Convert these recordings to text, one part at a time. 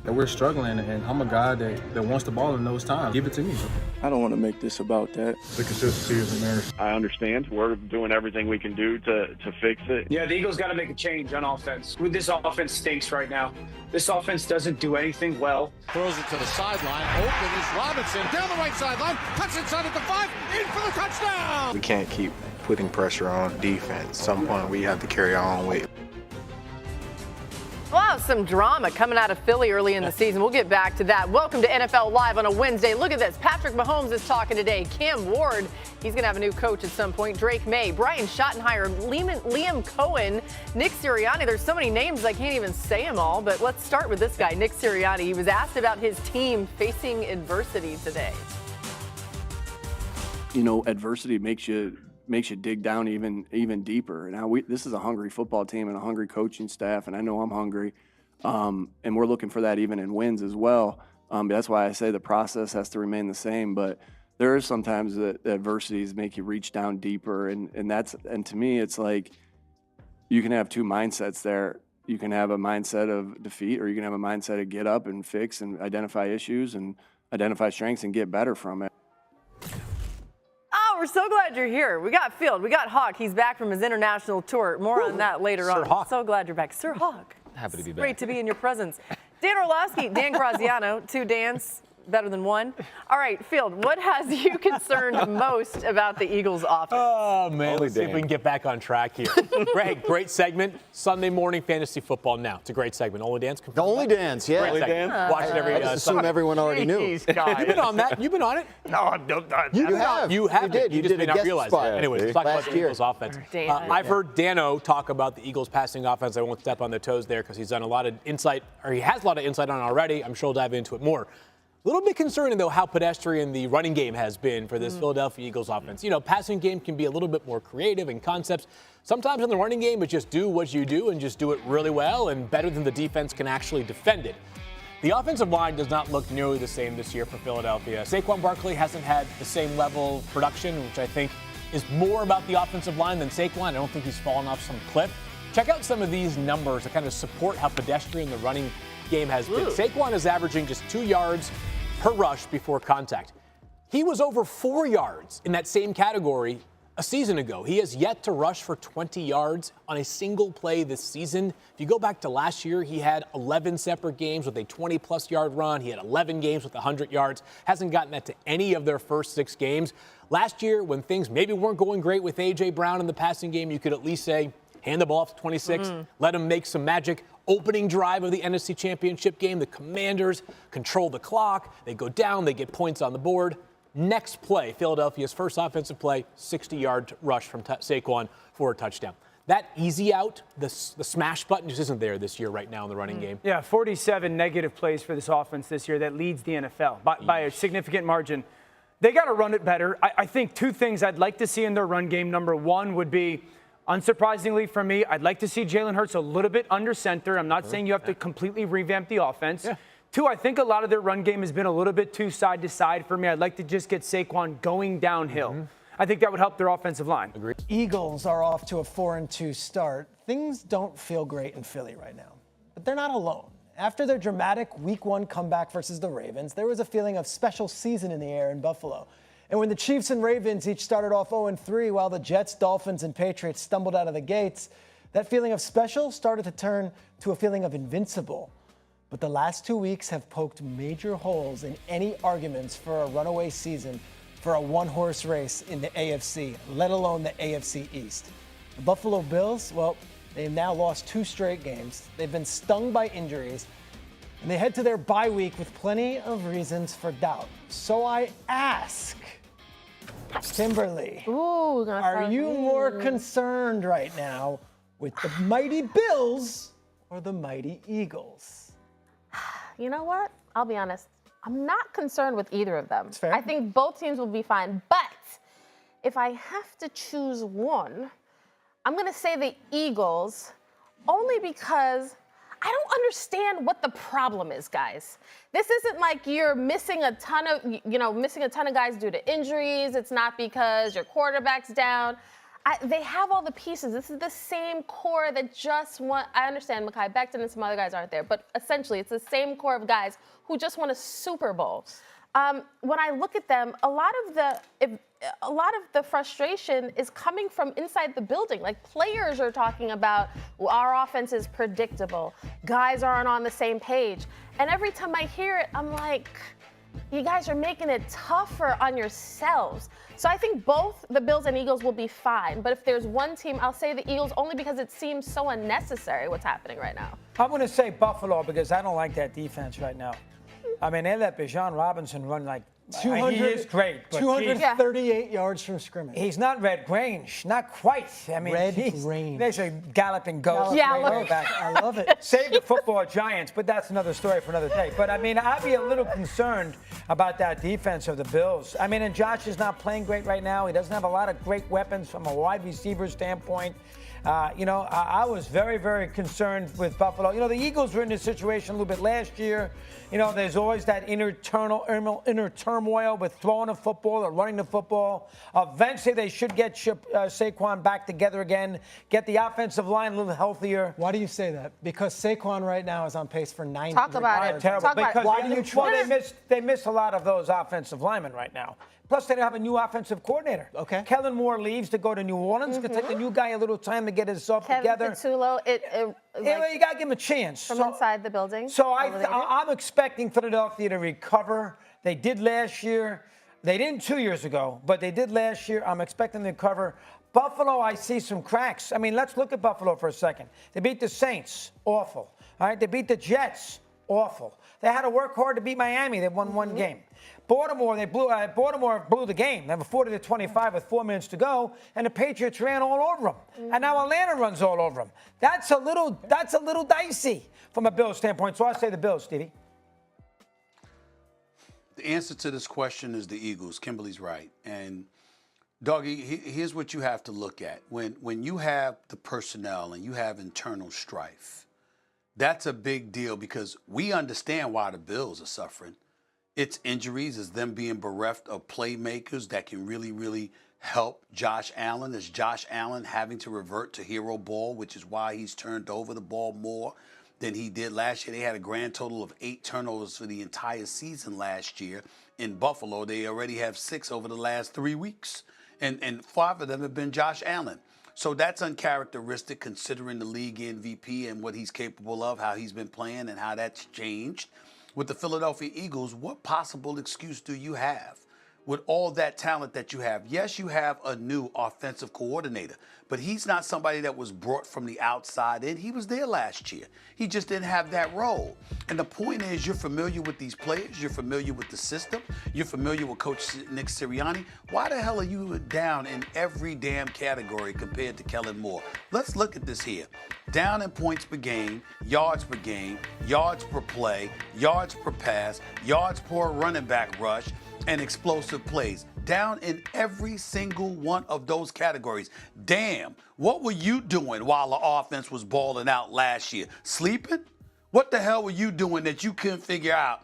that we're struggling, and I'm a guy that wants the ball in those times. Give it to me. I don't want to make this about that. The consistency is the matter. I understand. We're doing everything we can do to fix it. Yeah, the Eagles got to make a change on offense. This offense stinks right now. This offense doesn't do anything well. Throws it to the sideline. Open is Robinson. Down the right sideline. Cuts inside at the 5. In for the touchdown. We can't keep putting pressure on defense. At some point, we have to carry our own weight. Wow, some drama coming out of Philly early in the season. We'll get back to that. Welcome to NFL Live on a Wednesday. Look at this. Patrick Mahomes is talking today. Cam Ward, he's going to have a new coach at some point. Drake May, Brian Schottenheimer, Liam Cohen, Nick Sirianni. There's so many names I can't even say them all. But let's start with this guy, Nick Sirianni. He was asked about his team facing adversity today. You know, adversity makes you dig down even deeper. Now, this is a hungry football team and a hungry coaching staff, and I know I'm hungry, and we're looking for that even in wins as well. That's why I say the process has to remain the same, but there are sometimes that adversities make you reach down deeper, and to me, it's like you can have two mindsets there. You can have a mindset of defeat, or you can have a mindset of get up and fix and identify issues and identify strengths and get better from it. Oh, we're so glad you're here. We got Field, we got Hawk. He's back from his international tour. More on that later on. Hawk. So glad you're back. Sir Hawk. Happy to be back. Great to be in your presence. Dan Orlovsky, Dan Graziano, 2 Dans, better than 1. All right, Field, what has you concerned most about the Eagles' offense? Oh, man, Only let's see if Dan. we can get back on track here. Great segment. Sunday morning fantasy football now. It's a great segment. Only Dan's confirmed. Only Dan's, yeah. Great segment. Watch it every I just assume Sunday. everyone already knew. You've been on that. You've been on it. No, you have. You have. did. You You just did may a not guest realize spot. it. Anyways, let's talk about Last the year. Eagles' offense. Dan. I've heard Dano talk about the Eagles' passing offense. I won't step on the toes there because he's done a lot of insight, or he has a lot of insight on it already. I'm sure he'll dive into it more. A little bit concerning, though, how pedestrian the running game has been for this Philadelphia Eagles offense. You know, passing game can be a little bit more creative in concepts. Sometimes in the running game, it's just do what you do and just do it really well and better than the defense can actually defend it. The offensive line does not look nearly the same this year for Philadelphia. Saquon Barkley hasn't had the same level of production, which I think is more about the offensive line than Saquon. I don't think he's fallen off some cliff. Check out some of these numbers that kind of support how pedestrian the running game has been. Saquon is averaging just 2 yards per rush before contact. He was over 4 yards in that same category a season ago. He has yet to rush for 20 yards on a single play this season. If you go back to last year, he had 11 separate games with a 20-plus yard run. He had 11 games with 100 yards. Hasn't gotten that to any of their first 6 games. Last year, when things maybe weren't going great with A.J. Brown in the passing game, you could at least say, hand the ball off to 26, let him make some magic. Opening drive of the NFC Championship game, the Commanders control the clock. They go down, they get points on the board. Next play, Philadelphia's first offensive play, 60-yard rush from Saquon for a touchdown. That easy out, the smash button just isn't there this year right now in the running game. Yeah, 47 negative plays for this offense this year. That leads the NFL by a significant margin. They got to run it better. I think 2 things I'd like to see in their run game. Number 1 would be, unsurprisingly for me, I'd like to see Jalen Hurts a little bit under center. I'm not saying you have to completely revamp the offense. Yeah. 2, I think a lot of their run game has been a little bit too side to side for me. I'd like to just get Saquon going downhill. I think that would help their offensive line. Agreed. Eagles are off to a 4-2 start. Things don't feel great in Philly right now, but they're not alone. After their dramatic Week 1 comeback versus the Ravens, there was a feeling of special season in the air in Buffalo. And when the Chiefs and Ravens each started off 0-3, while the Jets, Dolphins, and Patriots stumbled out of the gates, that feeling of special started to turn to a feeling of invincible. But the last 2 weeks have poked major holes in any arguments for a runaway season for a one-horse race in the AFC, let alone the AFC East. The Buffalo Bills, well, they've now lost 2 straight games. They've been stung by injuries, and they head to their bye week with plenty of reasons for doubt. So I ask, Kimberly, are you more concerned right now with the mighty Bills or the mighty Eagles? You know what? I'll be honest. I'm not concerned with either of them. That's fair. I think both teams will be fine. But if I have to choose one, I'm going to say the Eagles only because I don't understand what the problem is, guys. This isn't like you're missing a ton of guys due to injuries. It's not because your quarterback's down. they have all the pieces. This is the same core that just want. I understand Mekhi Becton and some other guys aren't there, but essentially it's the same core of guys who just won a Super Bowl. When I look at them, a lot of the frustration is coming from inside the building. Like, players are talking about, well, our offense is predictable. Guys aren't on the same page. And every time I hear it, I'm like, you guys are making it tougher on yourselves. So I think both the Bills and Eagles will be fine. But if there's one team, I'll say the Eagles only because it seems so unnecessary what's happening right now. I'm going to say Buffalo because I don't like that defense right now. I mean, they let Bijan Robinson run like 200, he is great, but 238 yards from scrimmage. He's not Red Grange, not quite. I mean, Red Grange. There's a galloping ghost. I love it. Save the football Giants, but that's another story for another day. But I mean, I'd be a little concerned about that defense of the Bills. I mean, and Josh is not playing great right now. He doesn't have a lot of great weapons from a wide receiver standpoint. I was very, very concerned with Buffalo. The Eagles were in this situation a little bit last year. There's always that inner turmoil with throwing the football or running the football. Eventually, they should get Saquon back together again, get the offensive line a little healthier. Why do you say that? Because Saquon right now is on pace for 900 Talk about yards. it. Terrible. Talk about Why it. do you try? They miss a lot of those offensive linemen right now. Plus, they don't have a new offensive coordinator. Okay. Kellen Moore leaves to go to New Orleans. It's going to take the new guy a little time to get himself together. Patullo, You got to give him a chance. From inside the building. So I'm expecting Philadelphia to recover. They did last year. They didn't 2 years ago, but they did last year. I'm expecting them to recover. Buffalo, I see some cracks. I mean, let's look at Buffalo for a second. They beat the Saints. Awful. All right. They beat the Jets. Awful. They had to work hard to beat Miami. They won one game. Baltimore blew the game. They were 40-25 with 4 minutes to go, and the Patriots ran all over them. And now Atlanta runs all over them. That's a little dicey from a Bills standpoint. So I say the Bills, Stevie. The answer to this question is the Eagles. Kimberly's right. And Doggy, here's what you have to look at. When you have the personnel and you have internal strife, that's a big deal because we understand why the Bills are suffering. It's injuries, it's them being bereft of playmakers that can really, really help Josh Allen. It's Josh Allen having to revert to hero ball, which is why he's turned over the ball more than he did last year. They had a grand total of 8 turnovers for the entire season last year. In Buffalo, they already have 6 over the last 3 weeks. And 5 of them have been Josh Allen. So that's uncharacteristic considering the league MVP and what he's capable of, how he's been playing and how that's changed. With the Philadelphia Eagles, what possible excuse do you have with all that talent that you have? Yes, you have a new offensive coordinator, but he's not somebody that was brought from the outside in. He was there last year. He just didn't have that role. And the point is, you're familiar with these players. You're familiar with the system. You're familiar with Coach Nick Sirianni. Why the hell are you down in every damn category compared to Kellen Moore? Let's look at this here. Down in points per game, yards per game, yards per play, yards per pass, yards per running back rush, and explosive plays. Down in every single one of those categories. Damn, what were you doing while the offense was balling out last year? Sleeping? What the hell were you doing that you couldn't figure out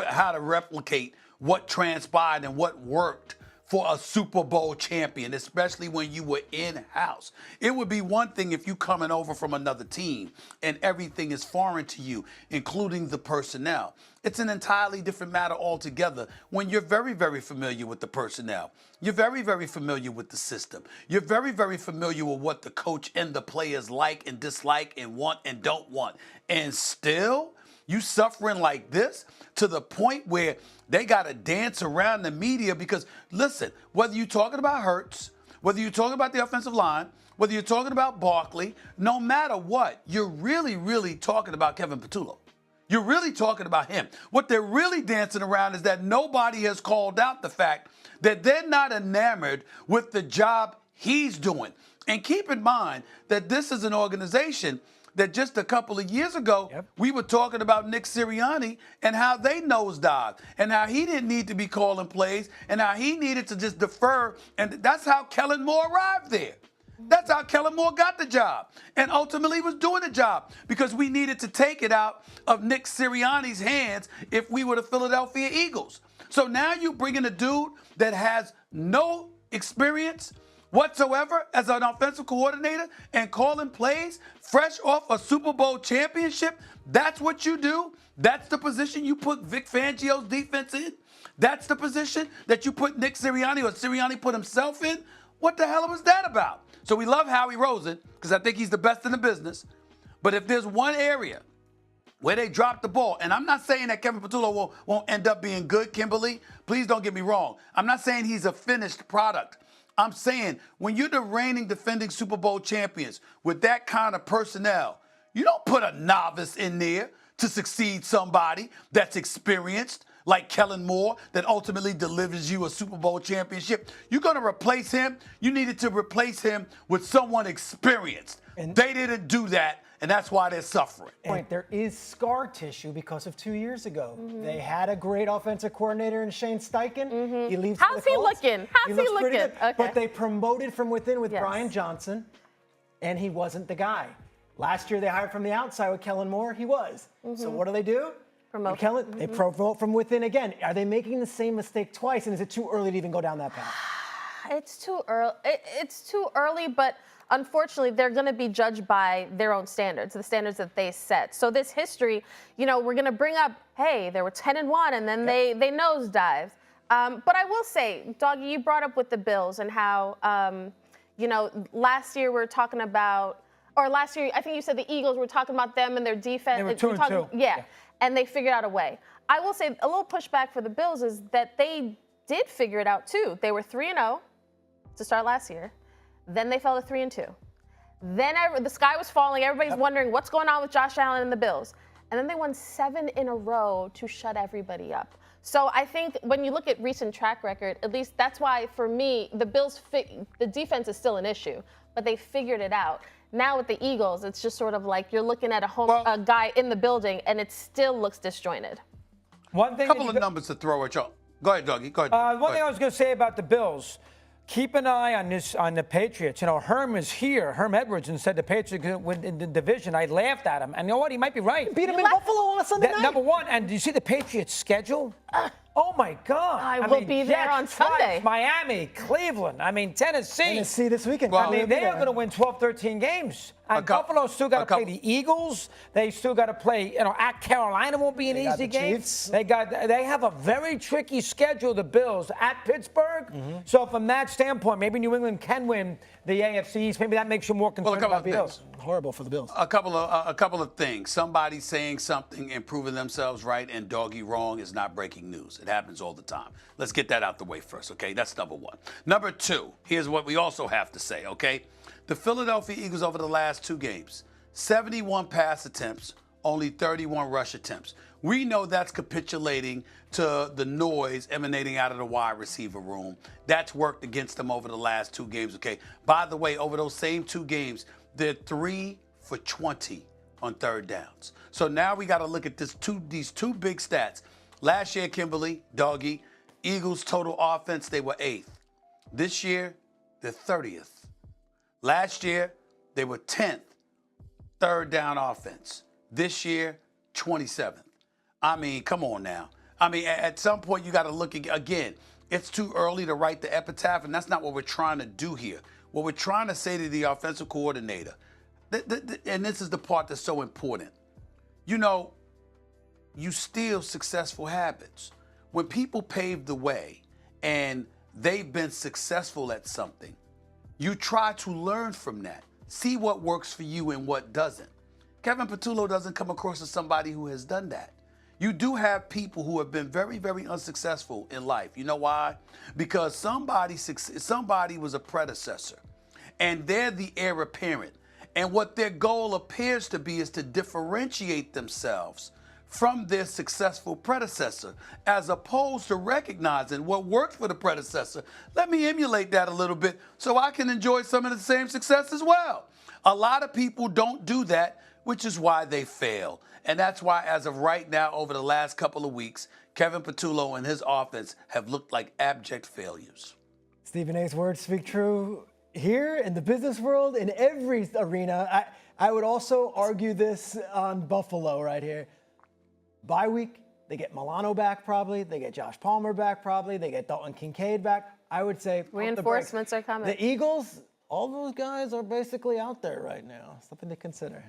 how to replicate what transpired and what worked for a Super Bowl champion, especially when you were in-house? It would be one thing if you coming over from another team and everything is foreign to you, including the personnel. It's an entirely different matter altogether when you're very, very familiar with the personnel. You're very, very familiar with the system. You're very, very familiar with what the coach and the players like and dislike and want and don't want. And still, you suffering like this to the point where they got to dance around the media because, listen, whether you're talking about Hurts, whether you're talking about the offensive line, whether you're talking about Barkley, no matter what, you're really, really talking about Kevin Patullo. You're really talking about him. What they're really dancing around is that nobody has called out the fact that they're not enamored with the job he's doing. And keep in mind that this is an organization that just a couple of years ago, we were talking about Nick Sirianni and how they nosedived and how he didn't need to be calling plays and how he needed to just defer. And that's how Kellen Moore arrived there. That's how Kellen Moore got the job and ultimately was doing the job because we needed to take it out of Nick Sirianni's hands if we were the Philadelphia Eagles. So now you bring in a dude that has no experience whatsoever as an offensive coordinator and calling plays fresh off a Super Bowl championship? That's what you do? That's the position you put Vic Fangio's defense in? That's the position that you put Nick Sirianni or Sirianni put himself in? What the hell was that about? So we love Howie Roseman because I think he's the best in the business. But if there's one area where they dropped the ball, and I'm not saying that Kevin Patullo won't end up being good, Kimberly. Please don't get me wrong. I'm not saying he's a finished product. I'm saying when you're the reigning defending Super Bowl champions with that kind of personnel, you don't put a novice in there to succeed somebody that's experienced, like Kellen Moore, that ultimately delivers you a Super Bowl championship. You're going to replace him. You needed to replace him with someone experienced. And they didn't do that, and that's why they're suffering. There is scar tissue because of 2 years ago. They had a great offensive coordinator in Shane Steichen. He leaves. How's he looking? How's he looking? Okay. But they promoted from within with Brian Johnson, and he wasn't the guy. Last year they hired from the outside with Kellen Moore. He was. So what do? Promote. They promote from within again. Are they making the same mistake twice? And is it too early to even go down that path? It's too early. It's too early, but unfortunately, they're going to be judged by their own standards, the standards that they set. So this history, we're going to bring up, hey, they were 10-1, and then they nosedived. But I will say, Doggy, you brought up with the Bills and how, last year we were talking about, or last year I think you said the Eagles were talking about them and their defense. They were 2-2. Yeah, and they figured out a way. I will say a little pushback for the Bills is that they did figure it out too. They were 3-0 to start last year. Then they fell to 3-2. Then the sky was falling. Everybody's wondering what's going on with Josh Allen and the Bills. And then they won 7 in a row to shut everybody up. So I think when you look at recent track record, at least that's why for me, the Bills, the defense is still an issue, but they figured it out. Now with the Eagles, it's just sort of like you're looking at a guy in the building, and it still looks disjointed. A couple of numbers to throw at y'all. Go ahead, Dougie. Go ahead. One thing I was going to say about the Bills, keep an eye on the Patriots. Herm is here. Herm Edwards, and said the Patriots could win in the division. I laughed at him. And you know what? He might be right. Beat him in Buffalo on a Sunday night. Number one, and do you see the Patriots' schedule? Oh, my God. I will be there on Sunday. Miami, Cleveland, Tennessee. Tennessee this weekend. They are going to win 12, 13 games. And Buffalo still got to play the Eagles. They still got to play, at Carolina won't be an easy game. They have a very tricky schedule, the Bills, at Pittsburgh. So from that standpoint, maybe New England can win the AFC East. Maybe that makes you more concerned about the Bills. Horrible for the Bills. A couple of things. Somebody saying something and proving themselves right and Doggy wrong is not breaking news. It happens all the time. Let's get that out the way first, okay? That's number one. Number two, here's what we also have to say, okay? The Philadelphia Eagles over the last 2 games, 71 pass attempts, only 31 rush attempts. We know that's capitulating to the noise emanating out of the wide receiver room. That's worked against them over the last 2 games, okay? By the way, over those same 2 games, they're 3 for 20 on third downs. So now we got to look at these two big stats. Last year, Kimberly, Doggy, Eagles total offense, they were 8th. This year, they're 30th. Last year, they were 10th, third down offense. This year, 27th. Come on now. At some point, you got to look again. It's too early to write the epitaph, and that's not what we're trying to do here. What we're trying to say to the offensive coordinator, and this is the part that's so important. You steal successful habits. When people pave the way and they've been successful at something, you try to learn from that. See what works for you and what doesn't. Kevin Patullo doesn't come across as somebody who has done that. You do have people who have been very, very unsuccessful in life. You know why? Because somebody was a predecessor, and they're the heir apparent. And what their goal appears to be is to differentiate themselves from their successful predecessor, as opposed to recognizing what worked for the predecessor. Let me emulate that a little bit so I can enjoy some of the same success as well. A lot of people don't do that, which is why they fail. And that's why, as of right now, over the last couple of weeks, Kevin Patullo and his offense have looked like abject failures. Stephen A's words speak true here in the business world, in every arena. I would also argue this on Buffalo right here. Bye week, they get Milano back probably. They get Josh Palmer back probably. They get Dalton Kincaid back. I would say pump the brakes. Reinforcements are coming. The Eagles, all those guys are basically out there right now. Something to consider.